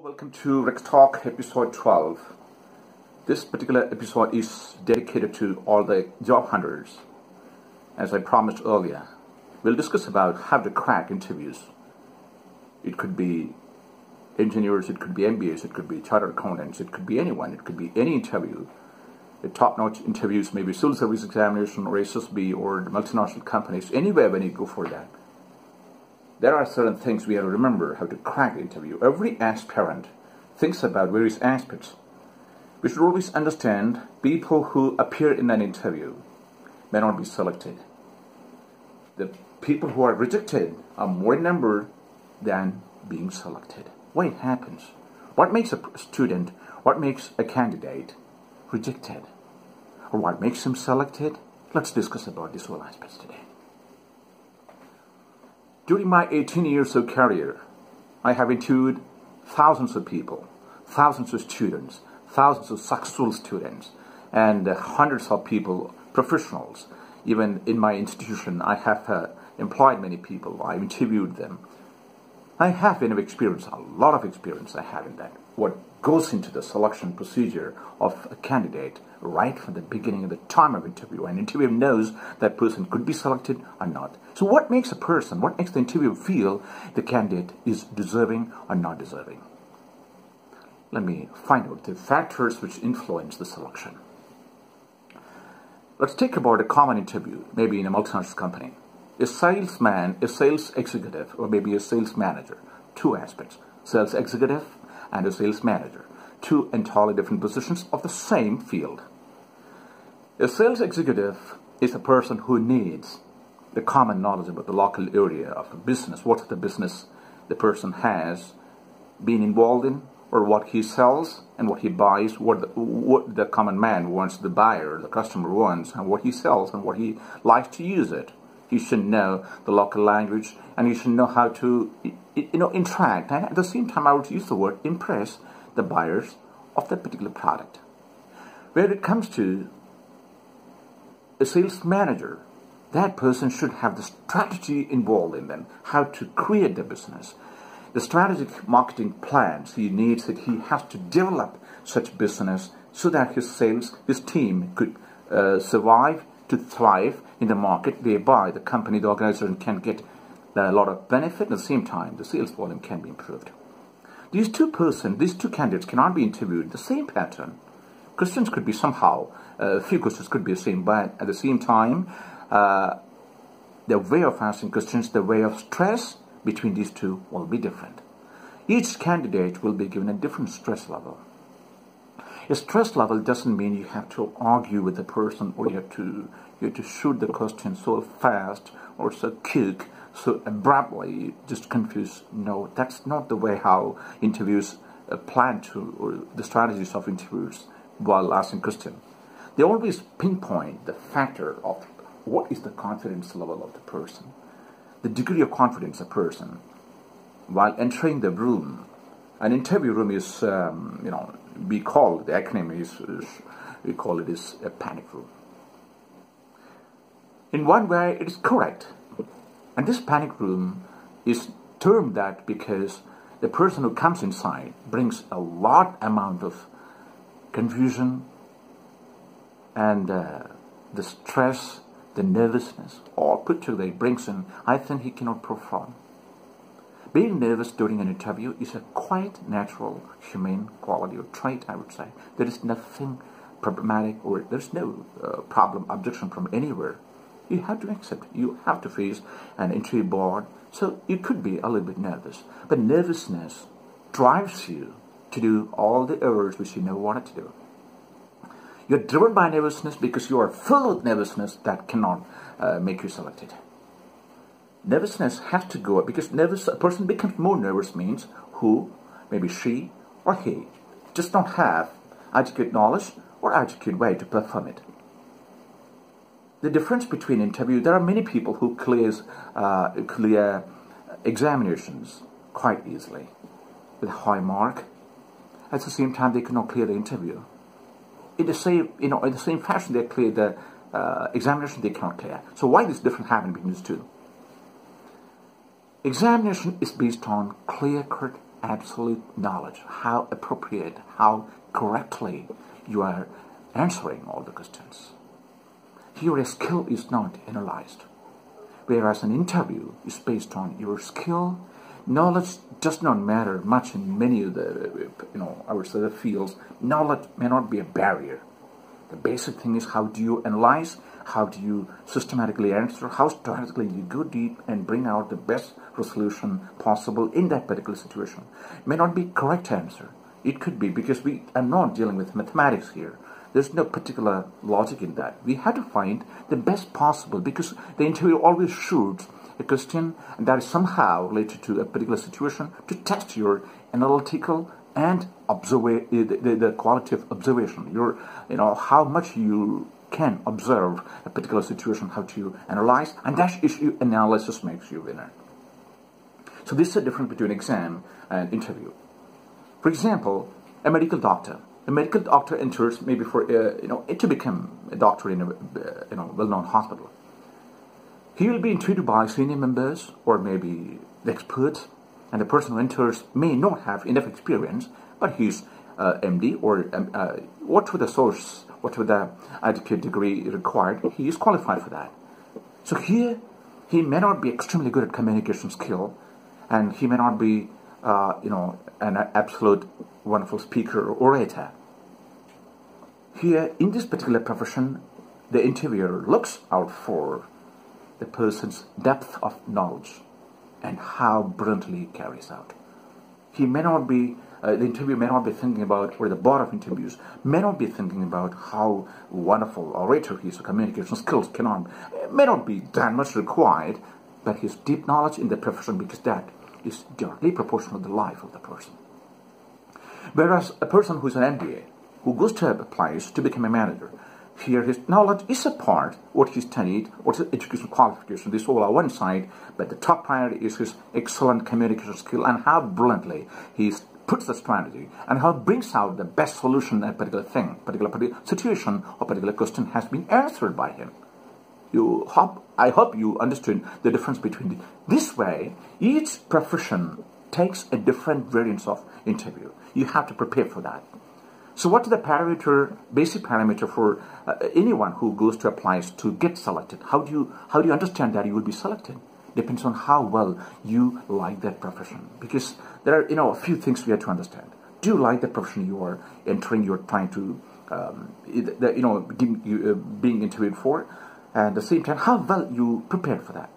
Welcome to Rex Talk episode 12. This particular episode is dedicated to all the job hunters. As I promised earlier, we'll discuss about how to crack interviews. It could be engineers, it could be MBAs, it could be chartered accountants, it could be anyone, it could be any interview. The top-notch interviews, maybe civil service examination or SSB or multinational companies, anywhere when you go for that. There are certain things we have to remember how to crack the interview. Every aspirant thinks about various aspects. We should always understand people who appear in an interview may not be selected. The people who are rejected are more in number than being selected. Why it happens? What makes a student, what makes a candidate rejected? Or what makes him selected? Let's discuss about these whole aspects today. During my 18 years of career, I have interviewed thousands of people, thousands of students, thousands of successful students, and hundreds of people, professionals. Even in my institution, I have employed many people. I've interviewed them. I have enough experience, a lot of experience I have in that. What goes into the selection procedure of a candidate right from the beginning of the time of interview. An interviewer knows that person could be selected or not. So what makes a person, what makes the interviewer feel the candidate is deserving or not deserving? Let me find out the factors which influence the selection. Let's take about a common interview, maybe in a multinational company. A salesman, a sales executive, or maybe a sales manager. Two aspects, sales executive and a sales manager. Two entirely different positions of the same field. A sales executive is a person who needs the common knowledge about the local area of a business. What's the business the person has been involved in, or what he sells and what he buys, what the common man wants, the buyer, the customer wants, and what he sells and what he likes to use it. He should know the local language, and he should know how to interact, and at the same time I would use the word impress the buyers of that particular product. Where it comes to a sales manager, that person should have the strategy involved in them, how to create the business. The strategic marketing plans he needs, that he has to develop such business so that his sales, his team could survive, to thrive in the market, thereby the company, the organization can get a lot of benefit. At the same time, the sales volume can be improved. These two candidates cannot be interviewed the same pattern. Questions could be somehow, a few questions could be the same, but at the same time, the way of asking questions, the way of stress between these two will be different. Each candidate will be given a different stress level. A stress level doesn't mean you have to argue with the person, or you have to shoot the question so fast or so quick, so abruptly, just confuse. No, that's not the way how interviews plan to, or the strategies of interviews while asking questions. They always pinpoint the factor of what is the confidence level of the person, the degree of confidence of a person while entering the room. An interview room is, we call the acronym we call it is a panic room. In one way, it is correct. And this panic room is termed that because the person who comes inside brings a large amount of confusion and the stress, the nervousness, all put together, it brings in, I think he cannot perform. Being nervous during an interview is a quite natural humane quality or trait, I would say. There is nothing problematic, or there's no problem, objection from anywhere. You have to accept, you have to face an interview board, so you could be a little bit nervous. But nervousness drives you to do all the errors which you never wanted to do. You're driven by nervousness because you are full of nervousness that cannot make you selected. Nervousness has to go, because a person becomes more nervous means who, maybe she or he, does not have adequate knowledge or adequate way to perform it. The difference between interview, there are many people who clear examinations quite easily with a high mark. At the same time, they cannot clear the interview. In the same fashion, they clear the examination, they cannot clear. So why this difference happen between these two? Examination is based on clear-cut absolute knowledge, how appropriate, how correctly you are answering all the questions. Here a skill is not analyzed, whereas an interview is based on your skill. Knowledge does not matter much in many of the, I would say, the fields. Knowledge may not be a barrier. The basic thing is, how do you analyze, how do you systematically answer, how strategically you go deep and bring out the best resolution possible in that particular situation. It may not be correct answer. It could be, because we are not dealing with mathematics here. There's no particular logic in that. We have to find the best possible, because the interview always shoots a question that is somehow related to a particular situation to test your analytical and the quality of observation. Your, how much you can observe a particular situation, how to analyze, and that issue analysis makes you winner. So this is the difference between exam and interview. For example, a medical doctor. A medical doctor enters maybe for to become a doctor in a well-known hospital. He will be interviewed by senior members or maybe the experts, and the person who enters may not have enough experience, but he's MD or whatever the source, whatever the educated degree required, he is qualified for that. So here, he may not be extremely good at communication skill, and he may not be, an absolute wonderful speaker or orator. Here, in this particular profession, the interviewer looks out for the person's depth of knowledge and how brilliantly he carries out. He may not be, the interviewer may not be thinking about, or the board of interviews may not be thinking about how wonderful orator he is, communication skills may not be that much required, but his deep knowledge in the profession, because that is directly proportional to the life of the person. Whereas a person who is an MBA, who goes to a place to become a manager, here his knowledge is a part, what he studied, what's his educational qualification, this all on one side, but the top priority is his excellent communication skill and how brilliantly he puts the strategy and how it brings out the best solution in a particular thing, particular situation or particular question has been answered by him. I hope you understood the difference between this way. Each profession takes a different variance of interview. You have to prepare for that. So what is the basic parameter for anyone who goes to a place to get selected? How do you understand that you will be selected? Depends on how well you like that profession. Because there are a few things we have to understand. Do you like the profession you are entering? You're trying to being interviewed for, and at the same time, how well you prepared for that.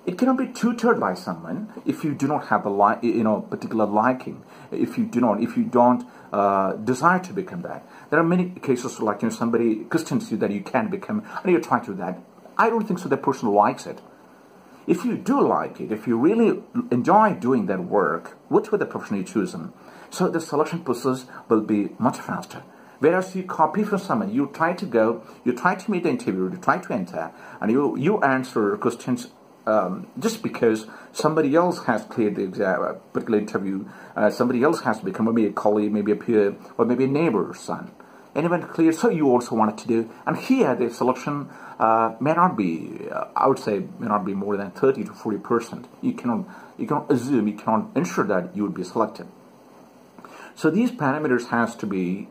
It cannot be tutored by someone if you do not have a particular liking. If you don't desire to become that. There are many cases like somebody questions you that you can become, and you try to do that. I don't think so. That person likes it. If you do like it, if you really enjoy doing that work, whatever the profession you chosen, so the selection process will be much faster. Whereas you copy from someone, you try to meet the interviewer, you try to enter, and you answer questions just because somebody else has cleared the particular interview, somebody else has become maybe a colleague, maybe a peer, or maybe a neighbor's son. Anyone cleared, so you also wanted to do. And here the selection may not be, I would say, may not be more than 30 to 40%. You cannot assume, you cannot ensure that you would be selected. So these parameters has to be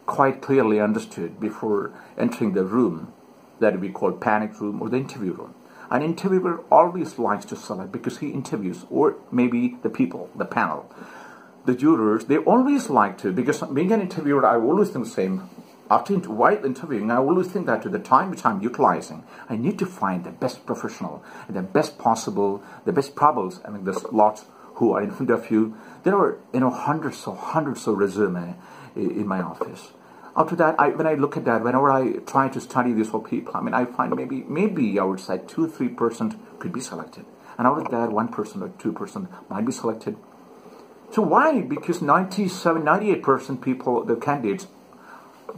quite clearly understood before entering the room that we call panic room or the interview room. An interviewer always likes to select because he interviews, or maybe the people, the panel, the jurors, they always like to, because being an interviewer, I always think the same. While interviewing, I always think that to the time which I'm utilizing, I need to find the best professional, the best possible, the best probables. I mean, there's lots who are in front of you. There are, hundreds of resumes in my office. After that, when I look at that, whenever I try to study this for people, I mean, I find maybe I would say 2 or 3% could be selected. And out of that, 1% or 2% might be selected. So why? Because 97, 98% people, the candidates,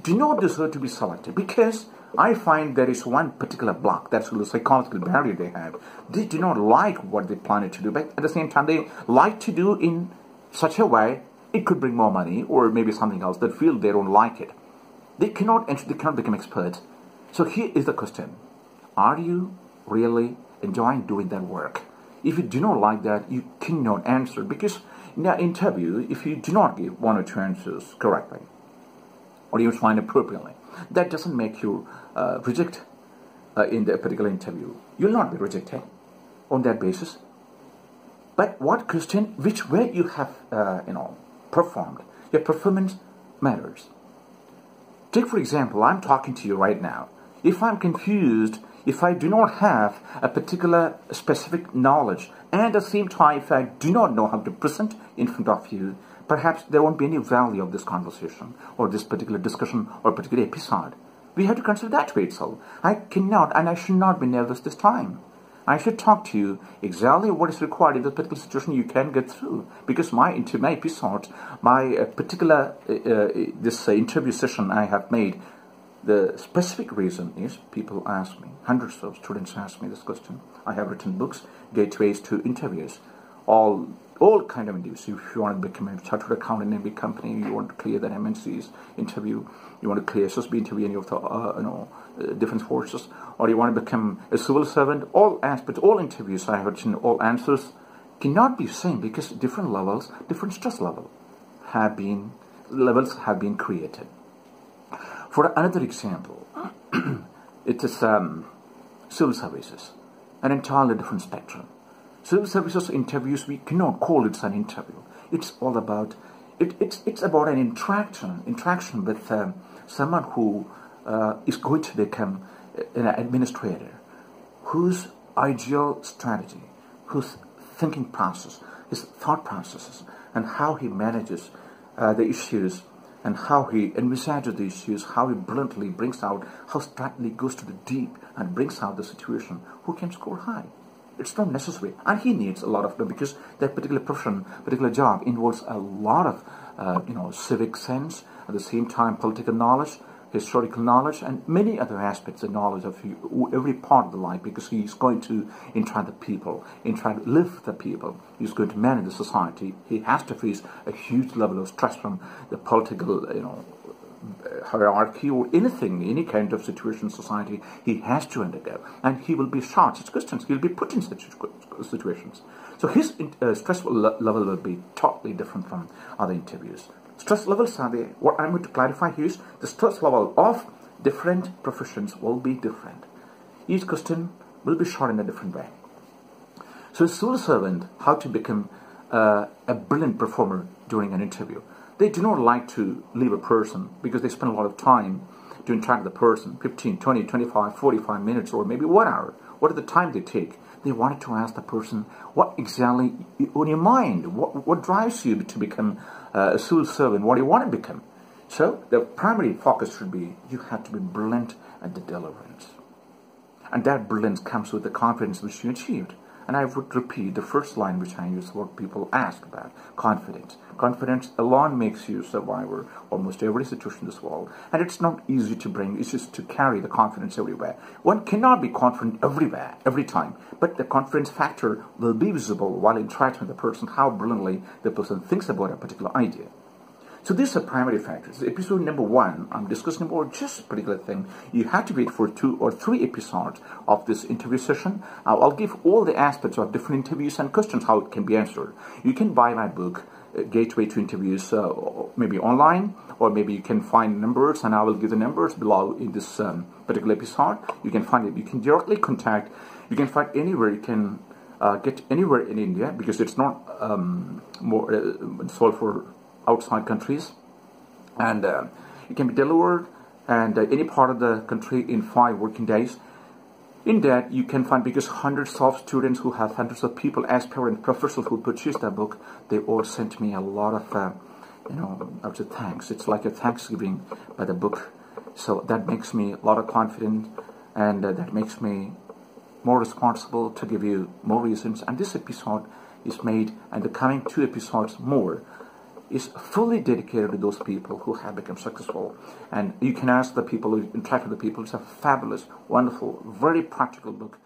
do not deserve to be selected. Because I find there is one particular block, that's the psychological barrier they have. They do not like what they plan to do, but at the same time, they like to do in such a way, it could bring more money, or maybe something else, that feel they don't like it. They cannot become experts. So here is the question. Are you really enjoying doing that work? If you do not like that, you cannot answer, because In an interview, if you do not give one or two answers correctly, or you find appropriately, that doesn't make you reject in the particular interview. You'll not be rejected on that basis. But which way you have, performed, your performance matters. Take, for example, I'm talking to you right now. If I'm confused, if I do not have a particular specific knowledge, and at the same time, if I do not know how to present in front of you, perhaps there won't be any value of this conversation, or this particular discussion, or particular episode. We have to consider that way itself. I cannot, and I should not be nervous this time. I should talk to you exactly what is required in this particular situation you can get through. Because my episode, my particular this interview session I have made, the specific reason is people ask me, hundreds of students ask me this question. I have written books, Gateways to Interviews, all kind of interviews. If you want to become a chartered accountant in a big company, you want to clear that MNC's interview, you want to clear SSB interview, any of the defense forces, or you want to become a civil servant, all aspects, all interviews I have written, all answers cannot be the same because different levels, different stress levels have been created. For another example, it is civil services, an entirely different spectrum. Civil services interviews, we cannot call it an interview. It's all about, it's about an interaction with someone who is going to become an administrator, whose ideal strategy, whose thinking process, his thought processes, and how he manages the issues, and how he envisages the issues, how he bluntly brings out, how strategically goes to the deep and brings out the situation, who can score high. It's not necessary, and he needs a lot of them because that particular profession, particular job involves a lot of civic sense, at the same time political knowledge, historical knowledge, and many other aspects of knowledge of every part of the life, because he's going to interact with the people, interact, live with the people. He's going to manage the society. He has to face a huge level of stress from the political, hierarchy or anything, any kind of situation in society he has to undergo, and he will be shot such questions. He'll be put in such situations. So his stress level will be totally different from other interviews. Stress levels are there. What I'm going to clarify here is the stress level of different professions will be different. Each question will be shot in a different way. So a civil servant, how to become a brilliant performer during an interview. They do not like to leave a person because they spend a lot of time to interact with the person, 15, 20, 25, 45 minutes, or maybe 1 hour. What is the time they take? They wanted to ask the person, what exactly on your mind? What drives you to become a civil servant? What do you want to become? So the primary focus should be, you have to be brilliant at the deliverance. And that brilliance comes with the confidence which you achieved. And I would repeat the first line which I use, what people ask about, confidence. Confidence alone makes you a survivor almost every situation in this world. And it's not easy to bring, it's just to carry the confidence everywhere. One cannot be confident everywhere, every time. But the confidence factor will be visible while interacting with the person, how brilliantly the person thinks about a particular idea. So these are primary factors. Episode number 1, I'm discussing about just a particular thing. You have to wait for 2 or 3 episodes of this interview session. I'll give all the aspects of different interviews and questions, how it can be answered. You can buy my book, Gateway to Interviews, maybe online, or maybe you can find numbers, and I will give the numbers below in this particular episode. You can find it. You can directly contact. You can find anywhere. You can get anywhere in India, because it's not sold for outside countries, and it can be delivered and any part of the country in 5 working days. In that you can find, because hundreds of students who have hundreds of people, aspirant professors who purchased that book, they all sent me a lot of I would say thanks. It's like a Thanksgiving by the book. So that makes me a lot of confidence, and that makes me more responsible to give you more reasons. And this episode is made, and the coming 2 episodes more is fully dedicated to those people who have become successful. And you can ask the people who interact with the people. It's a fabulous, wonderful, very practical book.